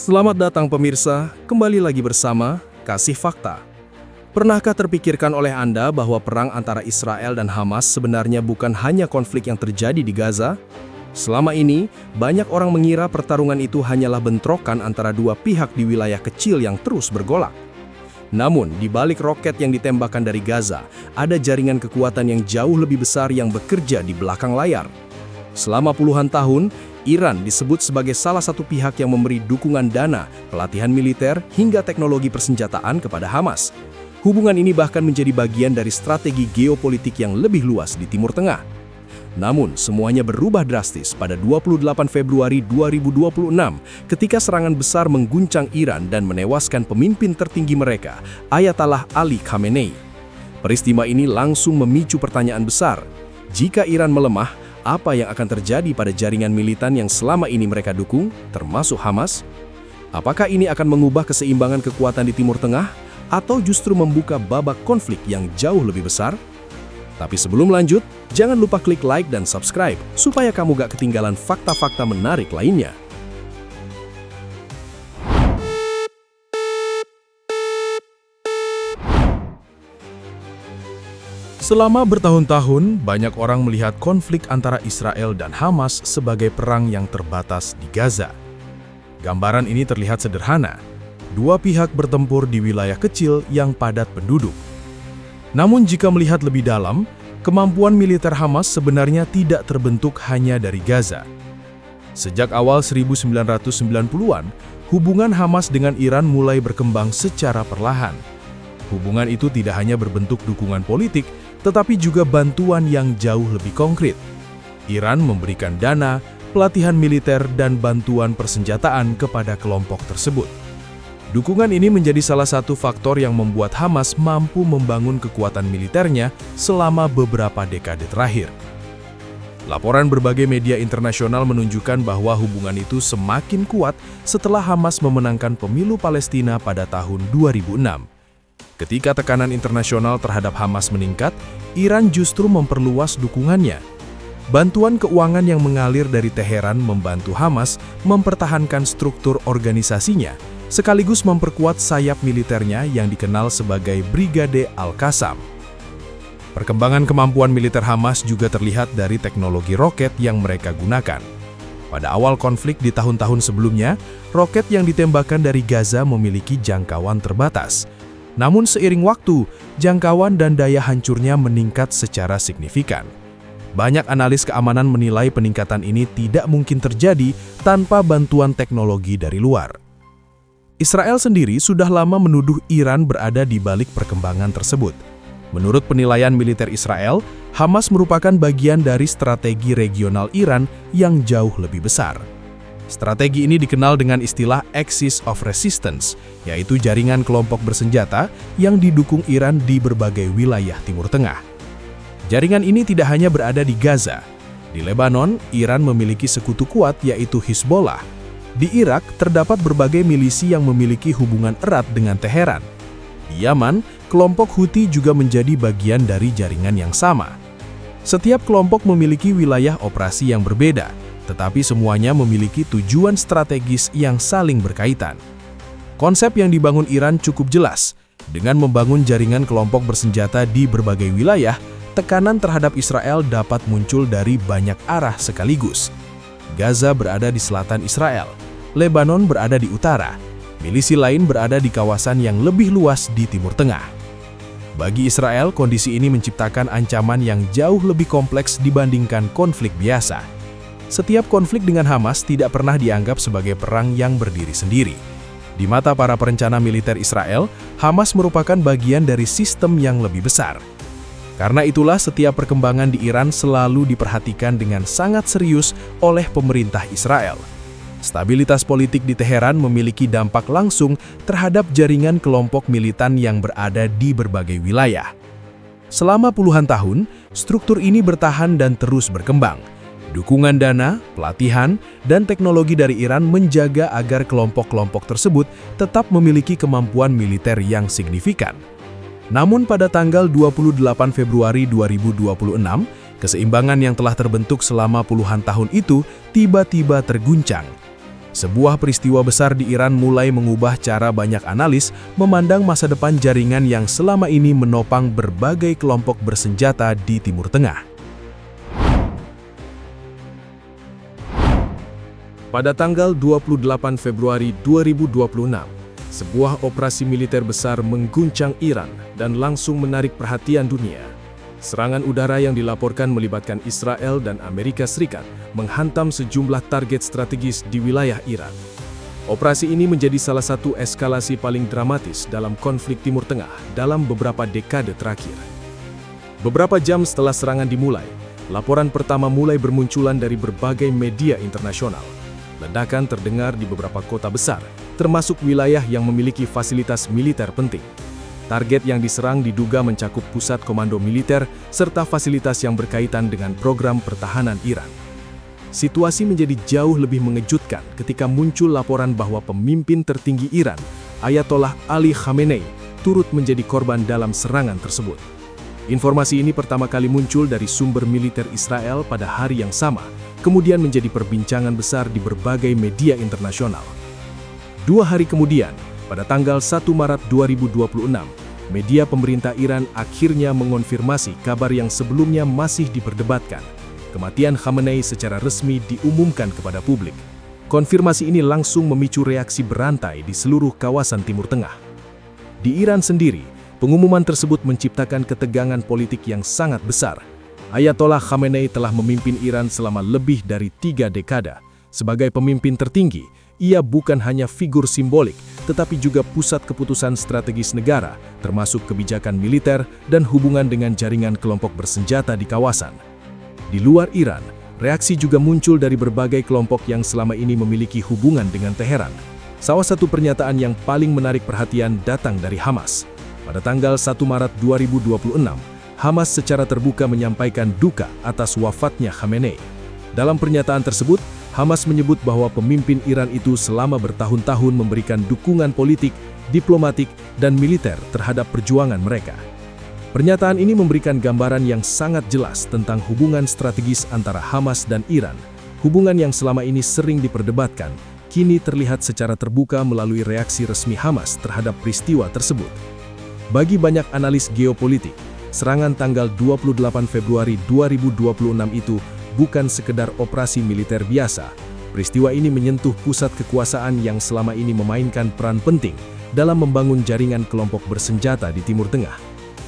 Selamat datang pemirsa, kembali lagi bersama Kasih Fakta. Pernahkah terpikirkan oleh Anda bahwa perang antara Israel dan Hamas sebenarnya bukan hanya konflik yang terjadi di Gaza? Selama ini, banyak orang mengira pertarungan itu hanyalah bentrokan antara dua pihak di wilayah kecil yang terus bergolak. Namun, di balik roket yang ditembakkan dari Gaza, ada jaringan kekuatan yang jauh lebih besar yang bekerja di belakang layar. Selama puluhan tahun, Iran disebut sebagai salah satu pihak yang memberi dukungan dana, pelatihan militer, hingga teknologi persenjataan kepada Hamas. Hubungan ini bahkan menjadi bagian dari strategi geopolitik yang lebih luas di Timur Tengah. Namun, semuanya berubah drastis pada 28 Februari 2026 ketika serangan besar mengguncang Iran dan menewaskan pemimpin tertinggi mereka, Ayatollah Ali Khamenei. Peristiwa ini langsung memicu pertanyaan besar. Jika Iran melemah, apa yang akan terjadi pada jaringan militan yang selama ini mereka dukung, termasuk Hamas? Apakah ini akan mengubah keseimbangan kekuatan di Timur Tengah, atau justru membuka babak konflik yang jauh lebih besar? Tapi sebelum lanjut, jangan lupa klik like dan subscribe, supaya kamu gak ketinggalan fakta-fakta menarik lainnya. Selama bertahun-tahun, banyak orang melihat konflik antara Israel dan Hamas sebagai perang yang terbatas di Gaza. Gambaran ini terlihat sederhana. Dua pihak bertempur di wilayah kecil yang padat penduduk. Namun jika melihat lebih dalam, kemampuan militer Hamas sebenarnya tidak terbentuk hanya dari Gaza. Sejak awal 1990-an, hubungan Hamas dengan Iran mulai berkembang secara perlahan. Hubungan itu tidak hanya berbentuk dukungan politik, tetapi juga bantuan yang jauh lebih konkret. Iran memberikan dana, pelatihan militer, dan bantuan persenjataan kepada kelompok tersebut. Dukungan ini menjadi salah satu faktor yang membuat Hamas mampu membangun kekuatan militernya selama beberapa dekade terakhir. Laporan berbagai media internasional menunjukkan bahwa hubungan itu semakin kuat setelah Hamas memenangkan pemilu Palestina pada tahun 2006. Ketika tekanan internasional terhadap Hamas meningkat, Iran justru memperluas dukungannya. Bantuan keuangan yang mengalir dari Teheran membantu Hamas mempertahankan struktur organisasinya, sekaligus memperkuat sayap militernya yang dikenal sebagai Brigade Al-Qassam. Perkembangan kemampuan militer Hamas juga terlihat dari teknologi roket yang mereka gunakan. Pada awal konflik di tahun-tahun sebelumnya, roket yang ditembakkan dari Gaza memiliki jangkauan terbatas. Namun seiring waktu, jangkauan dan daya hancurnya meningkat secara signifikan. Banyak analis keamanan menilai peningkatan ini tidak mungkin terjadi tanpa bantuan teknologi dari luar. Israel sendiri sudah lama menuduh Iran berada di balik perkembangan tersebut. Menurut penilaian militer Israel, Hamas merupakan bagian dari strategi regional Iran yang jauh lebih besar. Strategi ini dikenal dengan istilah Axis of Resistance, yaitu jaringan kelompok bersenjata yang didukung Iran di berbagai wilayah Timur Tengah. Jaringan ini tidak hanya berada di Gaza. Di Lebanon, Iran memiliki sekutu kuat yaitu Hizbollah. Di Irak, terdapat berbagai milisi yang memiliki hubungan erat dengan Teheran. Di Yaman, kelompok Houthi juga menjadi bagian dari jaringan yang sama. Setiap kelompok memiliki wilayah operasi yang berbeda, tetapi semuanya memiliki tujuan strategis yang saling berkaitan. Konsep yang dibangun Iran cukup jelas. Dengan membangun jaringan kelompok bersenjata di berbagai wilayah, tekanan terhadap Israel dapat muncul dari banyak arah sekaligus. Gaza berada di selatan Israel, Lebanon berada di utara, milisi lain berada di kawasan yang lebih luas di Timur Tengah. Bagi Israel, kondisi ini menciptakan ancaman yang jauh lebih kompleks dibandingkan konflik biasa. Setiap konflik dengan Hamas tidak pernah dianggap sebagai perang yang berdiri sendiri. Di mata para perencana militer Israel, Hamas merupakan bagian dari sistem yang lebih besar. Karena itulah setiap perkembangan di Iran selalu diperhatikan dengan sangat serius oleh pemerintah Israel. Stabilitas politik di Teheran memiliki dampak langsung terhadap jaringan kelompok militan yang berada di berbagai wilayah. Selama puluhan tahun, struktur ini bertahan dan terus berkembang. Dukungan dana, pelatihan, dan teknologi dari Iran menjaga agar kelompok-kelompok tersebut tetap memiliki kemampuan militer yang signifikan. Namun pada tanggal 28 Februari 2026, keseimbangan yang telah terbentuk selama puluhan tahun itu tiba-tiba terguncang. Sebuah peristiwa besar di Iran mulai mengubah cara banyak analis memandang masa depan jaringan yang selama ini menopang berbagai kelompok bersenjata di Timur Tengah. Pada tanggal 28 Februari 2026, sebuah operasi militer besar mengguncang Iran dan langsung menarik perhatian dunia. Serangan udara yang dilaporkan melibatkan Israel dan Amerika Serikat menghantam sejumlah target strategis di wilayah Iran. Operasi ini menjadi salah satu eskalasi paling dramatis dalam konflik Timur Tengah dalam beberapa dekade terakhir. Beberapa jam setelah serangan dimulai, laporan pertama mulai bermunculan dari berbagai media internasional. Ledakan terdengar di beberapa kota besar, termasuk wilayah yang memiliki fasilitas militer penting. Target yang diserang diduga mencakup pusat komando militer serta fasilitas yang berkaitan dengan program pertahanan Iran. Situasi menjadi jauh lebih mengejutkan ketika muncul laporan bahwa pemimpin tertinggi Iran, Ayatollah Ali Khamenei, turut menjadi korban dalam serangan tersebut. Informasi ini pertama kali muncul dari sumber militer Israel pada hari yang sama, kemudian menjadi perbincangan besar di berbagai media internasional. 2 hari kemudian, pada tanggal 1 Maret 2026, media pemerintah Iran akhirnya mengonfirmasi kabar yang sebelumnya masih diperdebatkan. Kematian Khamenei secara resmi diumumkan kepada publik. Konfirmasi ini langsung memicu reaksi berantai di seluruh kawasan Timur Tengah. Di Iran sendiri, pengumuman tersebut menciptakan ketegangan politik yang sangat besar. Ayatollah Khamenei telah memimpin Iran selama lebih dari 3 dekade. Sebagai pemimpin tertinggi, ia bukan hanya figur simbolik, tetapi juga pusat keputusan strategis negara, termasuk kebijakan militer dan hubungan dengan jaringan kelompok bersenjata di kawasan. Di luar Iran, reaksi juga muncul dari berbagai kelompok yang selama ini memiliki hubungan dengan Teheran. Salah satu pernyataan yang paling menarik perhatian datang dari Hamas. Pada tanggal 1 Maret 2026, Hamas secara terbuka menyampaikan duka atas wafatnya Khamenei. Dalam pernyataan tersebut, Hamas menyebut bahwa pemimpin Iran itu selama bertahun-tahun memberikan dukungan politik, diplomatik, dan militer terhadap perjuangan mereka. Pernyataan ini memberikan gambaran yang sangat jelas tentang hubungan strategis antara Hamas dan Iran. Hubungan yang selama ini sering diperdebatkan, kini terlihat secara terbuka melalui reaksi resmi Hamas terhadap peristiwa tersebut. Bagi banyak analis geopolitik, serangan tanggal 28 Februari 2026 itu bukan sekedar operasi militer biasa. Peristiwa ini menyentuh pusat kekuasaan yang selama ini memainkan peran penting dalam membangun jaringan kelompok bersenjata di Timur Tengah.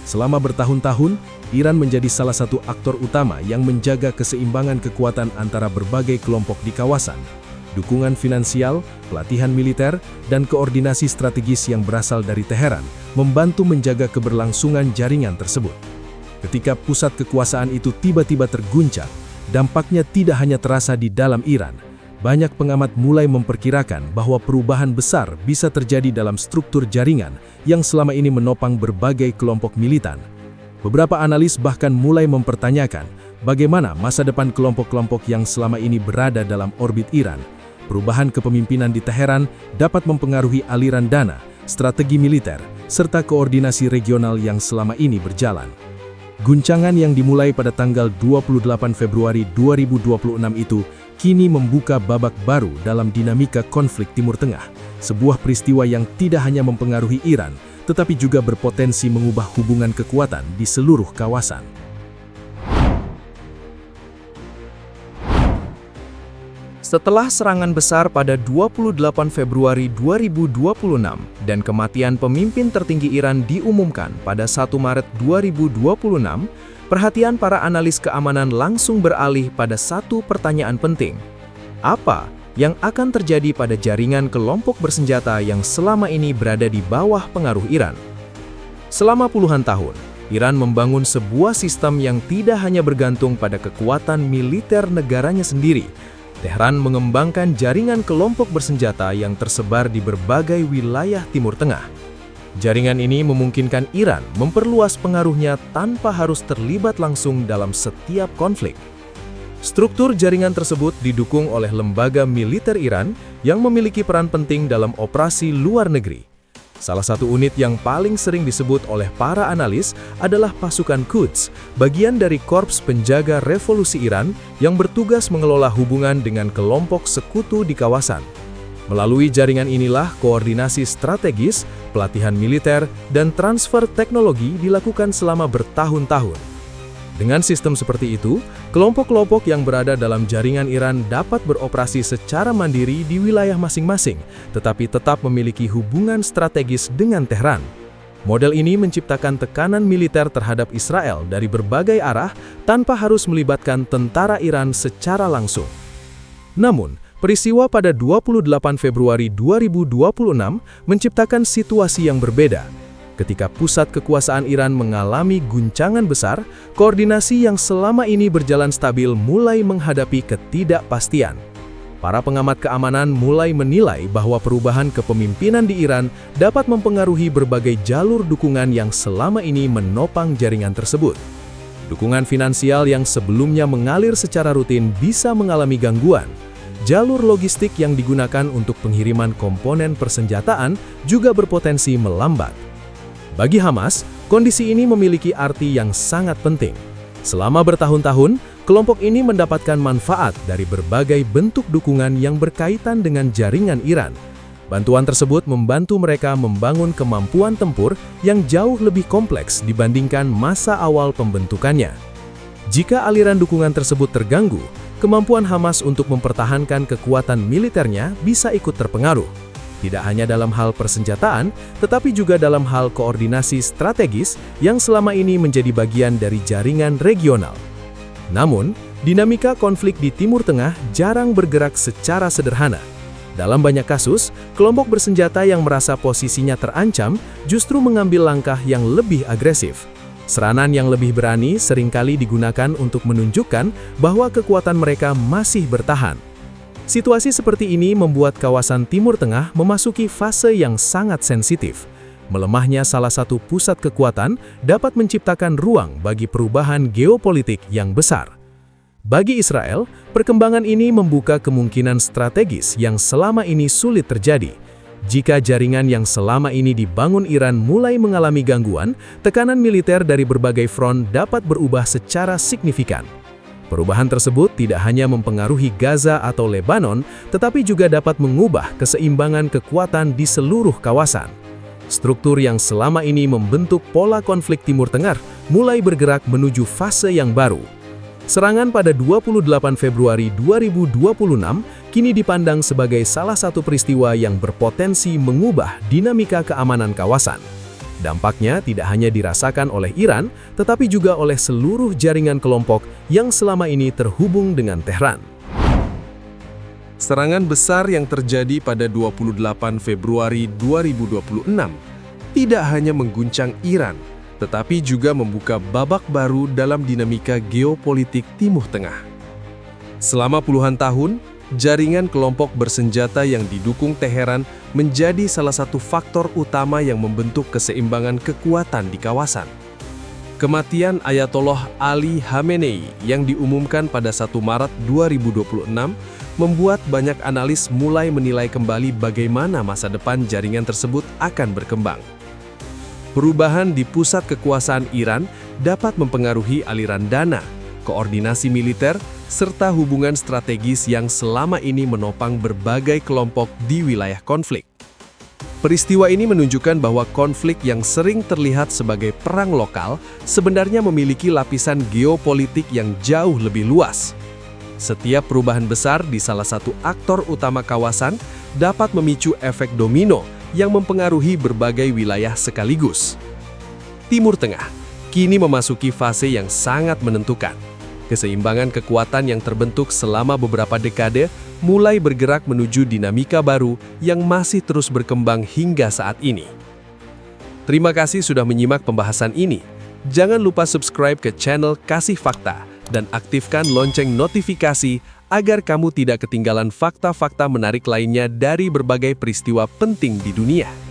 Selama bertahun-tahun, Iran menjadi salah satu aktor utama yang menjaga keseimbangan kekuatan antara berbagai kelompok di kawasan. Dukungan finansial, pelatihan militer, dan koordinasi strategis yang berasal dari Teheran membantu menjaga keberlangsungan jaringan tersebut. Ketika pusat kekuasaan itu tiba-tiba terguncang, dampaknya tidak hanya terasa di dalam Iran. Banyak pengamat mulai memperkirakan bahwa perubahan besar bisa terjadi dalam struktur jaringan yang selama ini menopang berbagai kelompok militan. Beberapa analis bahkan mulai mempertanyakan bagaimana masa depan kelompok-kelompok yang selama ini berada dalam orbit Iran. Perubahan kepemimpinan di Teheran dapat mempengaruhi aliran dana, strategi militer, serta koordinasi regional yang selama ini berjalan. Guncangan yang dimulai pada tanggal 28 Februari 2026 itu kini membuka babak baru dalam dinamika konflik Timur Tengah, sebuah peristiwa yang tidak hanya mempengaruhi Iran, tetapi juga berpotensi mengubah hubungan kekuatan di seluruh kawasan. Setelah serangan besar pada 28 Februari 2026 dan kematian pemimpin tertinggi Iran diumumkan pada 1 Maret 2026, perhatian para analis keamanan langsung beralih pada satu pertanyaan penting. Apa yang akan terjadi pada jaringan kelompok bersenjata yang selama ini berada di bawah pengaruh Iran? Selama puluhan tahun, Iran membangun sebuah sistem yang tidak hanya bergantung pada kekuatan militer negaranya sendiri. Teheran mengembangkan jaringan kelompok bersenjata yang tersebar di berbagai wilayah Timur Tengah. Jaringan ini memungkinkan Iran memperluas pengaruhnya tanpa harus terlibat langsung dalam setiap konflik. Struktur jaringan tersebut didukung oleh lembaga militer Iran yang memiliki peran penting dalam operasi luar negeri. Salah satu unit yang paling sering disebut oleh para analis adalah pasukan Quds, bagian dari Korps Penjaga Revolusi Iran yang bertugas mengelola hubungan dengan kelompok sekutu di kawasan. Melalui jaringan inilah koordinasi strategis, pelatihan militer, dan transfer teknologi dilakukan selama bertahun-tahun. Dengan sistem seperti itu, kelompok-kelompok yang berada dalam jaringan Iran dapat beroperasi secara mandiri di wilayah masing-masing, tetapi tetap memiliki hubungan strategis dengan Tehran. Model ini menciptakan tekanan militer terhadap Israel dari berbagai arah tanpa harus melibatkan tentara Iran secara langsung. Namun, peristiwa pada 28 Februari 2026 menciptakan situasi yang berbeda. Ketika pusat kekuasaan Iran mengalami guncangan besar, koordinasi yang selama ini berjalan stabil mulai menghadapi ketidakpastian. Para pengamat keamanan mulai menilai bahwa perubahan kepemimpinan di Iran dapat mempengaruhi berbagai jalur dukungan yang selama ini menopang jaringan tersebut. Dukungan finansial yang sebelumnya mengalir secara rutin bisa mengalami gangguan. Jalur logistik yang digunakan untuk pengiriman komponen persenjataan juga berpotensi melambat. Bagi Hamas, kondisi ini memiliki arti yang sangat penting. Selama bertahun-tahun, kelompok ini mendapatkan manfaat dari berbagai bentuk dukungan yang berkaitan dengan jaringan Iran. Bantuan tersebut membantu mereka membangun kemampuan tempur yang jauh lebih kompleks dibandingkan masa awal pembentukannya. Jika aliran dukungan tersebut terganggu, kemampuan Hamas untuk mempertahankan kekuatan militernya bisa ikut terpengaruh. Tidak hanya dalam hal persenjataan, tetapi juga dalam hal koordinasi strategis yang selama ini menjadi bagian dari jaringan regional. Namun, dinamika konflik di Timur Tengah jarang bergerak secara sederhana. Dalam banyak kasus, kelompok bersenjata yang merasa posisinya terancam justru mengambil langkah yang lebih agresif. Serangan yang lebih berani seringkali digunakan untuk menunjukkan bahwa kekuatan mereka masih bertahan. Situasi seperti ini membuat kawasan Timur Tengah memasuki fase yang sangat sensitif. Melemahnya salah satu pusat kekuatan dapat menciptakan ruang bagi perubahan geopolitik yang besar. Bagi Israel, perkembangan ini membuka kemungkinan strategis yang selama ini sulit terjadi. Jika jaringan yang selama ini dibangun Iran mulai mengalami gangguan, tekanan militer dari berbagai front dapat berubah secara signifikan. Perubahan tersebut tidak hanya mempengaruhi Gaza atau Lebanon, tetapi juga dapat mengubah keseimbangan kekuatan di seluruh kawasan. Struktur yang selama ini membentuk pola konflik Timur Tengah mulai bergerak menuju fase yang baru. Serangan pada 28 Februari 2026 kini dipandang sebagai salah satu peristiwa yang berpotensi mengubah dinamika keamanan kawasan. Dampaknya tidak hanya dirasakan oleh Iran, tetapi juga oleh seluruh jaringan kelompok yang selama ini terhubung dengan Tehran. Serangan besar yang terjadi pada 28 Februari 2026 tidak hanya mengguncang Iran, tetapi juga membuka babak baru dalam dinamika geopolitik Timur Tengah. Selama puluhan tahun, jaringan kelompok bersenjata yang didukung Teheran menjadi salah satu faktor utama yang membentuk keseimbangan kekuatan di kawasan. Kematian Ayatollah Ali Khamenei yang diumumkan pada 1 Maret 2026 membuat banyak analis mulai menilai kembali bagaimana masa depan jaringan tersebut akan berkembang. Perubahan di pusat kekuasaan Iran dapat mempengaruhi aliran dana, koordinasi militer, serta hubungan strategis yang selama ini menopang berbagai kelompok di wilayah konflik. Peristiwa ini menunjukkan bahwa konflik yang sering terlihat sebagai perang lokal sebenarnya memiliki lapisan geopolitik yang jauh lebih luas. Setiap perubahan besar di salah satu aktor utama kawasan dapat memicu efek domino yang mempengaruhi berbagai wilayah sekaligus. Timur Tengah kini memasuki fase yang sangat menentukan. Keseimbangan kekuatan yang terbentuk selama beberapa dekade mulai bergerak menuju dinamika baru yang masih terus berkembang hingga saat ini. Terima kasih sudah menyimak pembahasan ini. Jangan lupa subscribe ke channel Kasih Fakta dan aktifkan lonceng notifikasi agar kamu tidak ketinggalan fakta-fakta menarik lainnya dari berbagai peristiwa penting di dunia.